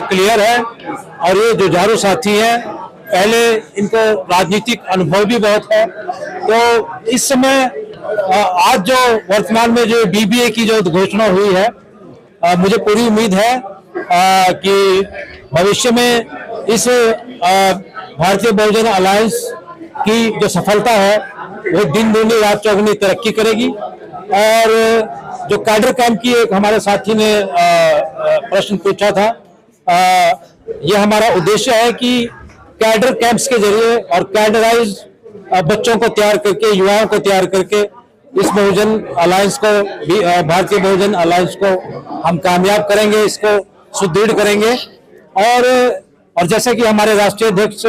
Clear है। और ये जुझारू साथी हैं, पहले इनको राजनीतिक अनुभव भी बहुत है। तो इस समय आज जो वर्तमान में जो बीबीए की जो घोषणा हुई है, मुझे पूरी उम्मीद है कि भविष्य में इस भारतीय बहुजन अलायंस की जो सफलता है वो दिन दूनी रात चौगुनी तरक्की करेगी। और जो कैडर कैंप की एक हमारे साथी ने प्रश्न पूछा था, ये हमारा उद्देश्य है कि कैडर कैंप्स के जरिए और कैडराइज बच्चों को तैयार करके, युवाओं को तैयार करके इस बहुजन अलायंस को भी, भारतीय बहुजन अलायंस को हम कामयाब करेंगे, इसको सुदृढ़ करेंगे। और जैसे कि हमारे राष्ट्रीय अध्यक्ष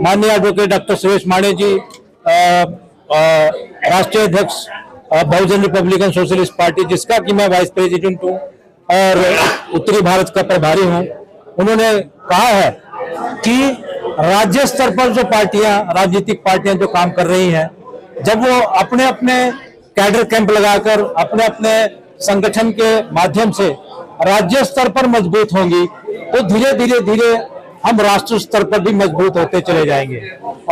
माननीय एडवोकेट डॉक्टर सुरेश माने जी, राष्ट्रीय अध्यक्ष बहुजन रिपब्लिकन सोशलिस्ट पार्टी, जिसका कि मैं वाइस प्रेसिडेंट हूँ और उत्तरी भारत का प्रभारी हूँ, उन्होंने कहा है कि राज्य स्तर पर जो पार्टियां, राजनीतिक पार्टियां जो काम कर रही हैं, जब वो अपने अपने कैडर कैंप लगाकर अपने अपने संगठन के माध्यम से राज्य स्तर पर मजबूत होंगी, तो धीरे धीरे हम राष्ट्र स्तर पर भी मजबूत होते चले जाएंगे।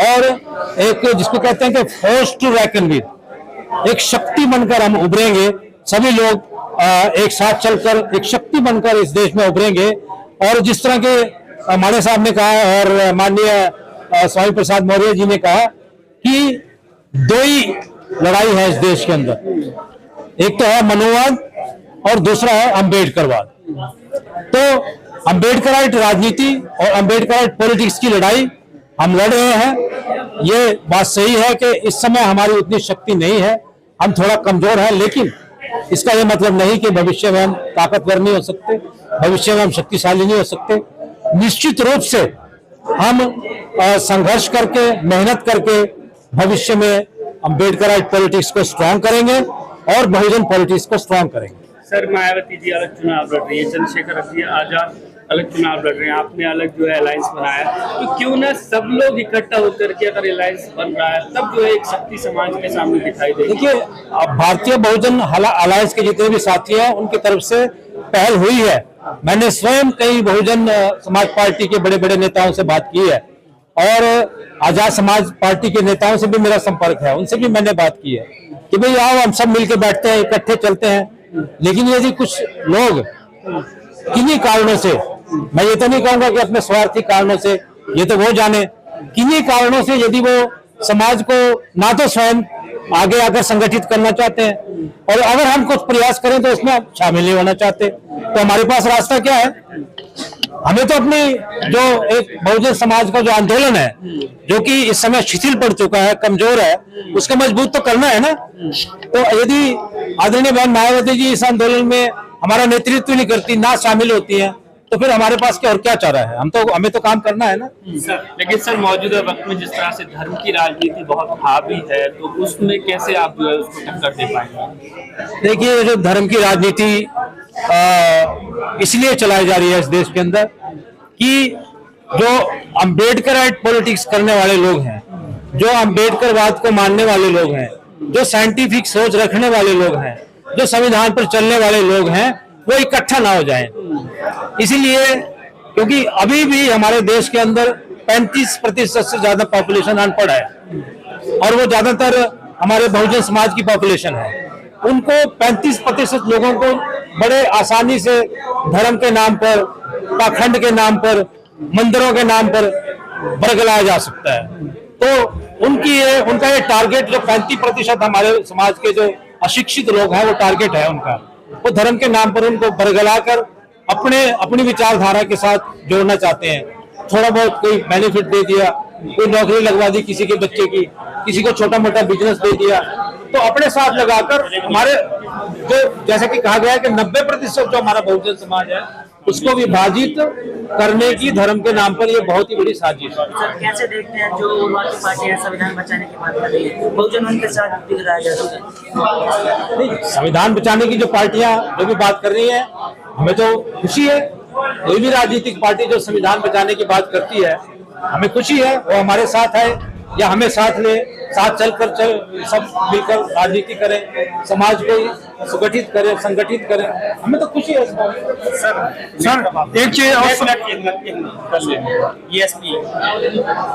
और एक जिसको कहते हैं कि फोर्स टू रेकन विद, एक शक्ति बनकर हम उभरेंगे। सभी लोग एक साथ चलकर एक शक्ति बनकर इस देश में उभरेंगे। और जिस तरह के माने साहब ने कहा और माननीय स्वामी प्रसाद मौर्य जी ने कहा कि दो ही लड़ाई है इस देश के अंदर, एक तो है मनोवाद और दूसरा है अम्बेडकरवाद। तो अम्बेडकराइट राजनीति और अम्बेडकराइट पॉलिटिक्स की लड़ाई हम लड़ रहे हैं। ये बात सही है कि इस समय हमारी उतनी शक्ति नहीं है, हम थोड़ा कमजोर हैं, लेकिन इसका ये मतलब नहीं कि भविष्य में हम ताकतवर नहीं हो सकते, भविष्य में हम शक्तिशाली नहीं हो सकते। निश्चित रूप से हम संघर्ष करके, मेहनत करके भविष्य में अम्बेडकराइट पॉलिटिक्स को स्ट्रांग करेंगे और बहुजन पॉलिटिक्स को स्ट्रांग करेंगे। सर, मायावती जी अलग चुनाव लड़ रही है, चंद्रशेखर जी आजाद अलग चुनाव लड़ रहे हैं, आपने अलग जो है अलायंस बनाया, तो क्यों ना सब लोग इकट्ठा होकर के अगर अलायंस बन रहा है तब जो है एक शक्ति समाज के सामने दिखाई देगी। देखिए, भारतीय बहुजन अलायंस के जितने भी साथी हैं उनकी तरफ से पहल हुई है। मैंने स्वयं कई बहुजन समाज पार्टी के बड़े बड़े नेताओं से बात की है और आजाद समाज पार्टी के नेताओं से भी मेरा संपर्क है, उनसे भी मैंने बात की है कि भाई आओ हम सब मिलकर बैठते हैं, इकट्ठे चलते हैं। लेकिन यदि कुछ लोग किन्हीं कारणों से, मैं ये तो नहीं कहूंगा कि अपने स्वार्थी कारणों से, ये तो वो जाने, किन्हीं कारणों से यदि वो समाज को ना तो स्वयं आगे आकर संगठित करना चाहते हैं और अगर हम कुछ प्रयास करें तो उसमें शामिल नहीं होना चाहते, तो हमारे पास रास्ता क्या है? हमें तो अपनी जो एक बहुजन समाज का जो आंदोलन है, जो कि इस समय शिथिल पड़ चुका है, कमजोर है, उसको मजबूत तो करना है ना। तो यदि आदरणीय बहन मायावती जी इस आंदोलन में हमारा नेतृत्व नहीं करती, ना शामिल होती हैं, तो फिर हमारे पास क्या और क्या चारा है? हमें तो काम करना है ना। लेकिन सर, मौजूदा वक्त में जिस तरह से धर्म की राजनीति बहुत हावी है, तो उसमें कैसे आप जो है उसको टक्कर दे पाएंगे? देखिए, जो धर्म की राजनीति इसलिए चलाई जा रही है इस देश के अंदर कि जो अम्बेडकराइट पॉलिटिक्स करने वाले लोग हैं, जो अम्बेडकरवाद को मानने वाले लोग हैं, जो साइंटिफिक सोच रखने वाले लोग हैं, जो संविधान पर चलने वाले लोग हैं, वो इकट्ठा ना हो जाएं। इसीलिए क्योंकि अभी भी हमारे देश के अंदर 35% से ज्यादा पॉपुलेशन अनपढ़ है और वो ज्यादातर हमारे बहुजन समाज की पॉपुलेशन है। उनको 35% लोगों को बड़े आसानी से धर्म के नाम पर, पाखंड के नाम पर, मंदिरों के नाम पर बरगलाया जा सकता है। तो उनका ये टारगेट, जो 35% हमारे समाज के जो अशिक्षित लोग हैं, वो टारगेट है उनका, वो धर्म के नाम पर उनको बरगलाकर अपनी विचारधारा के साथ जोड़ना चाहते हैं। थोड़ा बहुत कोई बेनिफिट दे दिया, कोई नौकरी लगवा दी किसी के बच्चे की, किसी को छोटा मोटा बिजनेस दे दिया, तो अपने साथ लगाकर हमारे जो, जैसे कि कहा गया है कि 90% जो हमारा बहुजन समाज है उसको विभाजित करने की धर्म के नाम पर ये बहुत ही बड़ी साजिश है। सर, कैसे देखते हैं जो पार्टियां संविधान बचाने की बात कर रही है, बहुजन उनके साथ दिख रहा है? संविधान बचाने की जो पार्टियां जो भी बात कर रही है, हमें तो खुशी है। कोई भी राजनीतिक पार्टी जो संविधान बचाने की बात करती है, हमें खुशी है, वो हमारे साथ है या हमें साथ ले, साथ चलकर सब मिलकर राजनीति करें, समाज को सुगठित करें, संगठित करें, हमें तो खुशी है। सर एक चीज बीएसपी,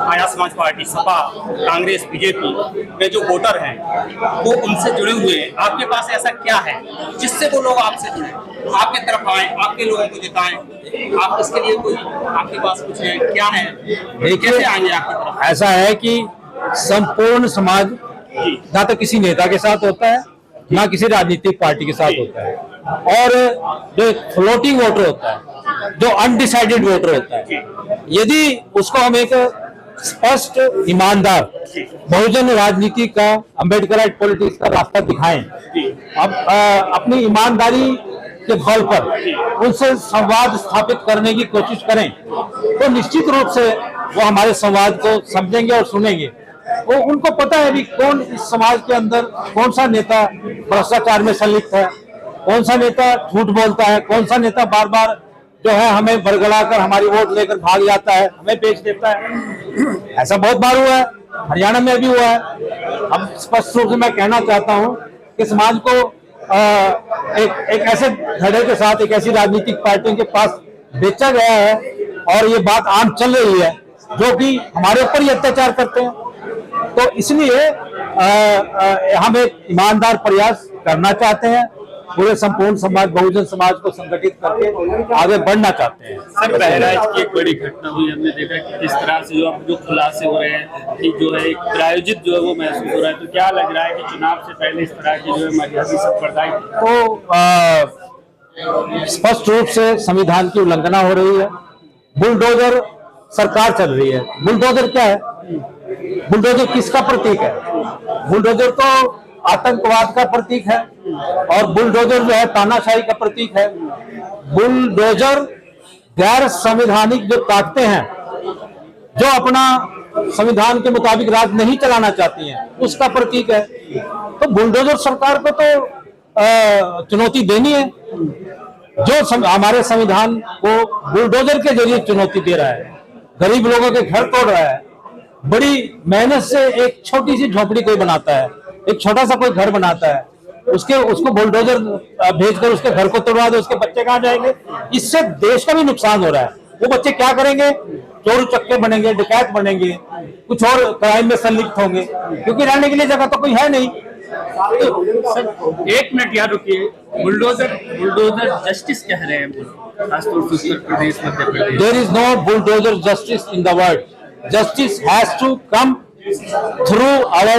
आया समाज पार्टी, सपा, कांग्रेस, बीजेपी में जो वोटर हैं वो उनसे जुड़े हुए हैं। आपके पास ऐसा क्या है जिससे वो लोग आपसे जुड़े, आपके तरफ आए, आपके लोगों को जिताएं? आप इसके लिए कोई आपके पास कुछ है, क्या है, कैसे आएंगे आपकी तरफ? ऐसा है कि संपूर्ण समाज ना तो किसी नेता के साथ होता है, ना किसी राजनीतिक पार्टी के साथ होता है, और जो फ्लोटिंग वोटर होता है, जो अनडिसाइडेड वोटर होता है, यदि उसको हम एक स्पष्ट, ईमानदार बहुजन राजनीति का, अम्बेडकराइट पॉलिटिक्स का रास्ता दिखाएं, अब अपनी ईमानदारी के बल पर उनसे संवाद स्थापित करने की कोशिश करें, तो निश्चित रूप से वो हमारे संवाद को समझेंगे और सुनेंगे। वो उनको पता है भी कौन इस समाज के अंदर, कौन सा नेता भ्रष्टाचार में संलिप्त है, कौन सा नेता झूठ बोलता है, कौन सा नेता बार बार जो है हमें बरगड़ा कर हमारी वोट लेकर भाग जाता है, हमें बेच देता है। ऐसा बहुत बार हुआ है, हरियाणा में भी हुआ है। अब स्पष्ट रूप से मैं कहना चाहता हूं कि समाज को एक ऐसे धड़े के साथ, एक ऐसी राजनीतिक पार्टियों के पास बेचा गया है, और ये बात आम चल रही है, जो कि हमारे ऊपर ही अत्याचार करते हैं। तो इसलिए हम एक ईमानदार प्रयास करना चाहते हैं, पूरे संपूर्ण समाज, बहुजन समाज को संगठित करके आगे बढ़ना चाहते हैं। सर, बहराइच की एक बड़ी घटना हुई, हमने देखा कि किस तरह से जो खुलासे हो रहे हैं कि जो है एक प्रायोजित जो है वो महसूस हो रहा है, तो क्या लग रहा है कि चुनाव से पहले इस तरह की जो है मर्यादित संप्रदाय तो स्पष्ट रूप से संविधान की उल्लंघना हो रही है। बुलडोजर सरकार चल रही है। बुलडोजर क्या है? बुलडोजर किसका प्रतीक है? बुलडोजर तो आतंकवाद का प्रतीक है, और बुलडोजर जो है तानाशाही का प्रतीक है। बुलडोजर गैर संवैधानिक जो ताकतें हैं, जो अपना संविधान के मुताबिक राज नहीं चलाना चाहती हैं, उसका प्रतीक है। तो बुलडोजर सरकार को तो चुनौती देनी है, जो हमारे संविधान को बुलडोजर के जरिए चुनौती दे रहा है, गरीब लोगों के घर तोड़ रहा है, बड़ी मेहनत से एक छोटी सी झोपड़ी कोई बनाता है, एक छोटा सा कोई घर बनाता है, उसको बुलडोजर भेजकर उसके घर को तोड़वा दो, उसके बच्चे कहाँ जाएंगे? इससे देश का भी नुकसान हो रहा है। वो बच्चे क्या करेंगे? चोर चक्के बनेंगे, डकैत बनेंगे, कुछ और क्राइम में संलिप्त होंगे, क्योंकि रहने के लिए जगह तो कोई है नहीं। सर, एक मिनट याद रुकिए। बुलडोजर जस्टिस कह रहे हैं खासतौर से Uttar Pradesh, Madhya Pradesh. There is no bulldozer justice in the world. Justice has to come through our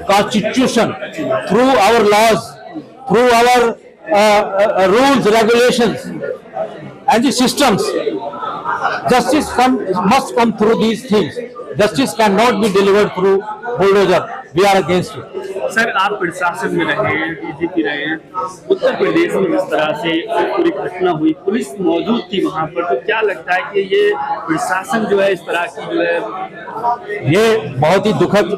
constitution, through our laws, through our rules, regulations, and the systems. Justice must come through these things. Justice cannot be delivered through bulldozer. We are against it. Sir, आप प्रशासन में रहे हैं, DGP रहे हैं, उत्तर प्रदेश में जिस तरह से पूरी घटना हुई, पुलिस मौजूद थी वहां पर, तो क्या लगता है कि ये प्रशासन जो है इस तरह की जो है, ये बहुत ही दुखद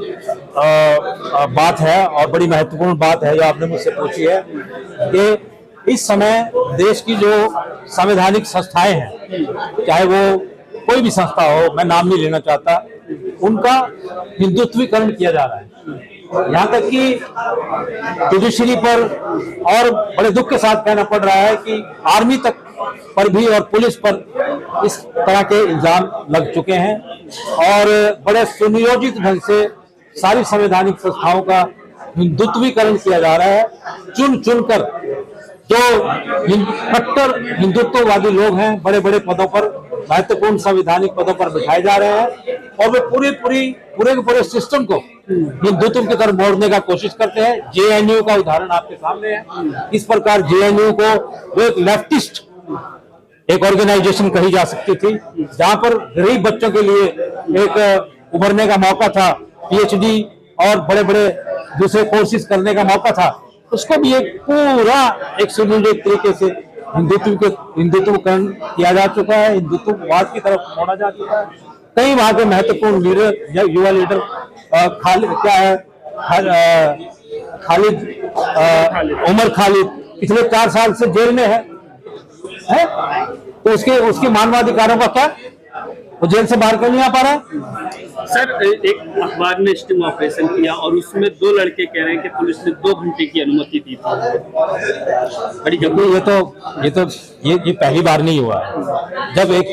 बात है और बड़ी महत्वपूर्ण बात है जो आपने मुझसे पूछी है कि इस समय देश की जो संवैधानिक संस्थाएं हैं, चाहे वो कोई भी संस्था हो, मैं नाम नहीं लेना चाहता, उनका हिंदुत्वीकरण किया जा रहा है। यहाँ तक कि जुडिशरी पर, और बड़े दुख के साथ कहना पड़ रहा है कि आर्मी तक पर भी और पुलिस पर इस तरह के इल्जाम लग चुके हैं, और बड़े सुनियोजित ढंग से सारी संवैधानिक संस्थाओं का हिंदुत्वीकरण किया जा रहा है। चुन चुनकर जो कट्टर हिंदुत्ववादी लोग हैं, बड़े बड़े पदों पर, महत्वपूर्ण संवैधानिक पदों पर बिठाए जा रहे हैं, और वे पूरे के पूरे सिस्टम को हिंदुत्व की तरफ मोड़ने का कोशिश करते हैं। जेएनयू का उदाहरण आपके सामने है। इस प्रकार जेएनयू को वो एक लेफ्टिस्ट एक ऑर्गेनाइजेशन कही जा सकती थी, जहां पर गरीब बच्चों के लिए एक उभरने का मौका था, पीएचडी और बड़े बड़े दूसरे कोर्सेज करने का मौका था, उसको भी एक पूरा एक सुनियोजित तरीके से हिंदुत्वकरण किया जा चुका है, हिंदुत्ववाद की तरफ मोड़ा जा चुका है। कई वहां के महत्वपूर्ण लीडर, युवा लीडर उमर खालिद पिछले 4 साल से जेल में है? तो उसके मानवाधिकारों का क्या? वो जेल से बाहर क्यों नहीं आ पा रहा? सर एक अखबार ने स्टिंग ऑपरेशन किया और उसमें 2 लड़के कह रहे हैं कि पुलिस ने 2 घंटे की अनुमति दी थी। बड़ी गंभीर। ये पहली बार नहीं हुआ है। जब एक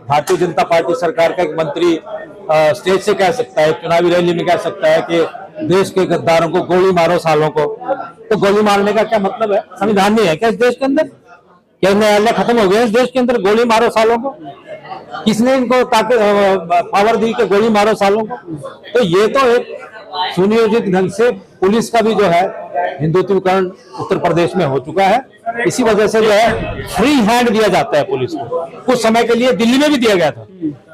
भारतीय जनता पार्टी सरकार का एक मंत्री स्टेज से कह सकता है, चुनावी रैली में कह सकता है कि देश के गद्दारों को गोली मारो सालों को, तो गोली मारने का क्या मतलब है? संविधान नहीं है क्या इस देश के अंदर? क्या न्यायालय खत्म हो गया इस देश के अंदर? गोली मारो सालों को, किसने इनको पावर दी कि गोली मारो सालों को? तो ये तो एक सुनियोजित ढंग से पुलिस का भी जो है हिंदुत्वकरण उत्तर प्रदेश में हो चुका है। इसी वजह से जो है फ्री हैंड दिया जाता है पुलिस को। कुछ समय के लिए दिल्ली में भी दिया गया था,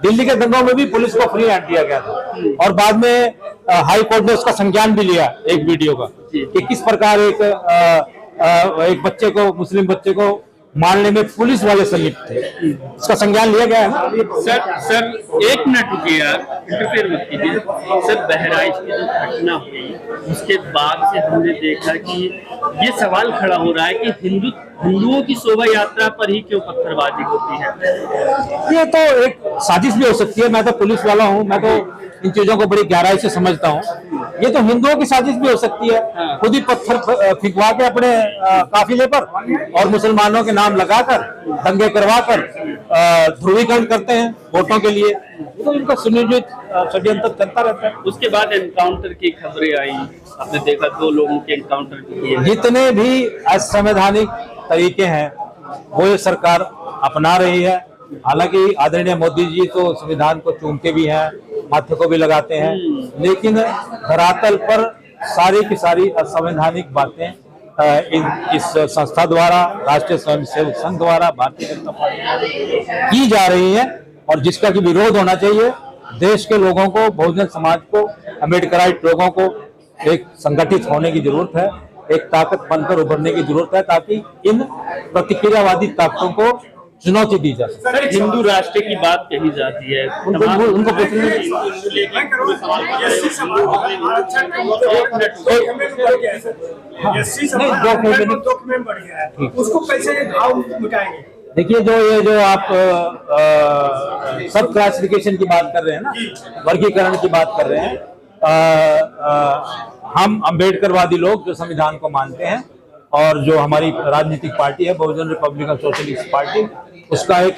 दिल्ली के दंगों में भी पुलिस को फ्री हैंड दिया गया था, और बाद में हाई कोर्ट ने उसका संज्ञान भी लिया एक वीडियो का कि किस प्रकार एक बच्चे को, मुस्लिम बच्चे को मारने में पुलिस वाले संलिप्त थे। इसका संज्ञान लिया गया है। सर 1 मिनट रुकिए यार, इंटरफेयर मत कीजिए। सर बहराइच की जो घटना हुई उसके बाद से हमने देखा कि ये सवाल खड़ा हो रहा है कि हिंदुओं की शोभा यात्रा पर ही क्यों पत्थरबाजी होती है? ये तो एक साजिश भी हो सकती है। मैं तो पुलिस वाला हूँ, मैं तो इन चीजों को बड़ी गहराई से समझता हूँ। ये तो हिंदुओं की साजिश भी हो सकती है, खुद ही पत्थर फिंकवा के अपने काफिले पर और मुसलमानों के नाम लगाकर दंगे करवाकर ध्रुवीकरण करते हैं वोटों के लिए। तो इनका सुनियोजित षड्यंत्र चलता रहता है। उसके बाद एनकाउंटर की खबरें आई, आपने देखा 2 लोगों के एनकाउंटर किए। जितने भी असंवैधानिक तरीके हैं वो ये सरकार अपना रही है। हालांकि आदरणीय मोदी जी तो संविधान को चूमते भी हैं, माथे को भी लगाते हैं, लेकिन धरातल पर सारी की सारी असंवैधानिक बातें इस संस्था द्वारा, राष्ट्रीय स्वयंसेवक संघ द्वारा, भारतीय जनता पार्टी की जा रही है, और जिसका कि विरोध होना चाहिए। देश के लोगों को, बहुजन समाज को, अम्बेडकराइट लोगों को एक संगठित होने की जरूरत है, एक ताकत बनकर उभरने की जरूरत है, ताकि इन प्रतिक्रियावादी ताकतों को चुनौती दी जा सके। सर हिंदू राष्ट्र की बात कही जाती है, उनको उसको कैसे भाव मिटाएंगे? देखिए, जो आप सब क्लासिफिकेशन की बात कर रहे हैं ना, वर्गीकरण की बात कर रहे हैं, हम अम्बेडकरवादी लोग जो संविधान को मानते हैं, और जो हमारी राजनीतिक पार्टी है बहुजन रिपब्लिकन सोशलिस्ट पार्टी, उसका एक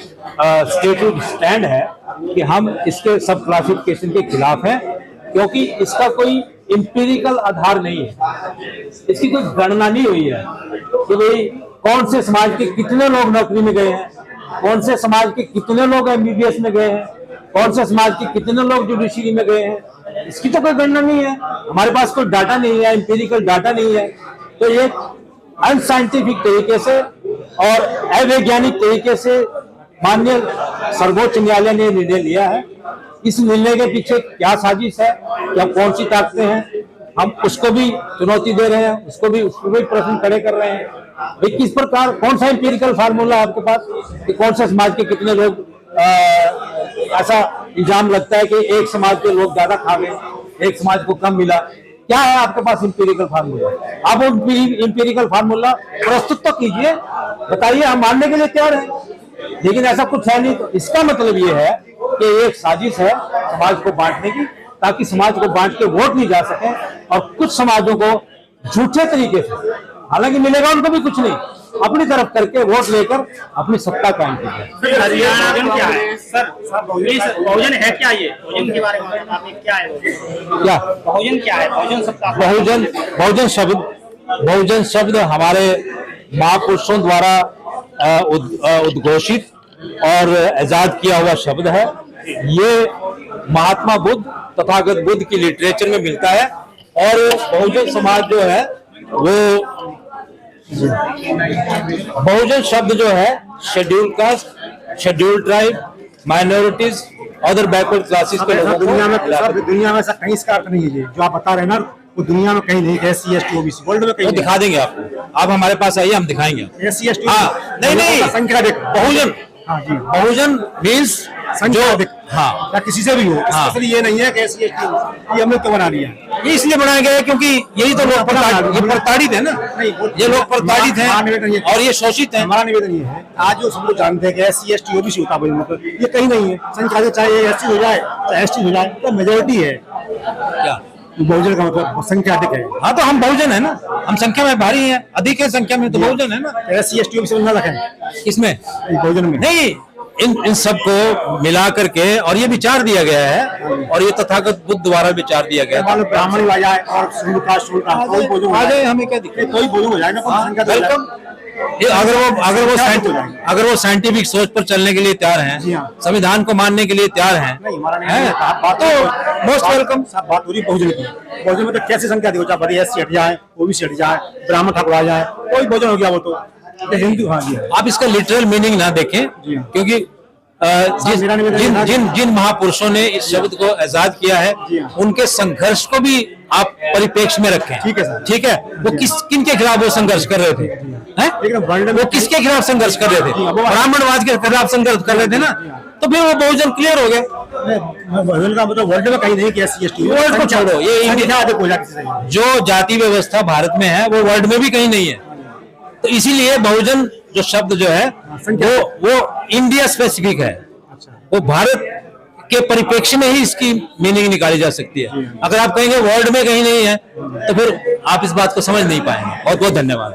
स्टेटमेंट स्टैंड है कि हम इसके सब क्लासिफिकेशन के खिलाफ हैं, क्योंकि इसका कोई एम्पिरिकल आधार नहीं है, इसकी कोई गणना नहीं हुई है कि भाई कौन से समाज के कितने लोग नौकरी में गए हैं, कौन से समाज के कितने लोग MBBS में गए हैं, कौन से समाज के कितने लोग जुडिशरी में गए हैं। इसकी तो कोई गणना नहीं है, हमारे पास कोई डाटा नहीं है, एम्पिरिकल डाटा नहीं है। तो ये अनसाइंटिफिक तरीके से और अवैज्ञानिक तरीके से माननीय सर्वोच्च न्यायालय ने निर्णय लिया है। इस निर्णय के पीछे क्या साजिश है, क्या कौन सी ताकतें हैं, हम उसको भी चुनौती दे रहे हैं, उसको भी प्रश्न खड़े कर रहे हैं। भाई किस प्रकार, कौन सा एम्पिरिकल फार्मूला आपके पास कि कौन से समाज के कितने लोग, ऐसा इल्जाम लगता है कि एक समाज के लोग ज्यादा खा गए, एक समाज को कम मिला। क्या है आपके पास एम्पिरिकल फार्मूला? आप एम्पिरिकल फार्मूला प्रस्तुत तो कीजिए, बताइए, हम मानने के लिए तैयार हैं, लेकिन ऐसा कुछ है नहीं। तो इसका मतलब ये है कि एक साजिश है समाज को बांटने की, ताकि समाज को बांट के वोट नहीं जा सके, और कुछ समाजों को झूठे तरीके से, हालांकि मिलेगा उनको भी कुछ नहीं, अपनी तरफ करके वोट लेकर अपनी सत्ता कायम की जाए। हरियाणा क्या है सर? बहुजन है क्या? ये बहुजन के बारे में क्या है? क्या बहुजन क्या है? बहुजन सबका बहुजन शब्द हमारे महापुरुषों द्वारा उद्घोषित और आजाद किया हुआ शब्द है। ये महात्मा बुद्ध, तथागत बुद्ध की लिटरेचर में मिलता है, और बहुजन समाज जो है वो, बहुजन शब्द जो है schedule caste, schedule tribe, minorities, other backward classes के लोगों को दुनिया में ऐसा कहीं इसका अर्थ नहीं है जो आप बता रहे हैं ना, वो दुनिया में कहीं नहीं है। SC ST OBC वर्ल्ड में कहीं दिखा देंगे आपको, आप हमारे पास आइए, हम दिखाएंगे। SC ST नहीं संख्या देख, बहुजन, हाँ जी, बहुजन मीन्स संख्या देख, हाँ, या किसी से भी हो, स्पेशली ये नहीं है कि SC ST ये हमने तो बना लिया है। ये इसलिए बनाया गया है क्योंकि यही तो लोग प्रताड़ित है ना, ये लोग प्रताड़ित हैं और ये शोषित हैं। हमारा निवेदन ये है, आज जो सब लोग जानते हैं कि SC ST OBC होता है, मतलब ये कहीं नहीं है। संख्या से चाहे SC हो जाए चाहे ST हो जाए, तो मेजोरिटी है। क्या बहुजन का मतलब संख्या अधिक है। हाँ, तो हम बहुजन है ना, हम संख्या में भारी हैं, अधिक है संख्या में, तो बहुजन है ना। SC ST OBC ना रखें इसमें बहुजन में नहीं, इन सबको मिला करके, और ये विचार दिया गया है, और ये तथागत बुद्ध द्वारा विचार दिया गया है। ब्राह्मण आ जाए और कोई भोजन आ जाए, हमें क्या दिक्कत, कोई भोजन हो जाए ना, संख्या तो वेलकम। ये अगर वो साइंटिफिक सोच पर चलने के लिए तैयार हैं, संविधान को मानने के लिए तैयार हैं, नहीं, हमारा नहीं है, तो मोस्ट वेलकम। सब बात हो रही बहुजन की। बहुजन में तो कैसे संख्या देखो, चाहे बड़ी SC हट जाए, OBC हट जाए, ब्राह्मण ठाकुर आ जाए, कोई भोजन हो गया वो तो हिंदू। हाँ जी, आप इसका लिटरल मीनिंग ना देखें, क्योंकि जिन महापुरुषों ने इस शब्द को आजाद किया है, उनके संघर्ष को भी आप परिप्रेक्ष्य में रखें। ठीक है सर, ठीक है। वो किन के खिलाफ वो संघर्ष कर रहे थे, हैं? वो किसके खिलाफ संघर्ष कर रहे थे? ब्राह्मणवाद के खिलाफ संघर्ष कर रहे थे ना, तो फिर वो बहुजन क्लियर हो गए। बहुजन का मतलब वर्ल्ड में कहीं नहीं कि SC ST, वर्ल्ड को छोड़ो, ये इंडिया अधिक हो जाए, जो जाति व्यवस्था भारत में है वो वर्ल्ड में भी कहीं नहीं है। तो इसीलिए बहुजन जो शब्द जो है वो इंडिया स्पेसिफिक है, वो भारत के परिप्रेक्ष्य में ही इसकी मीनिंग निकाली जा सकती है। अगर आप कहेंगे वर्ल्ड में कहीं नहीं है, तो फिर आप इस बात को समझ नहीं पाएंगे। बहुत बहुत धन्यवाद।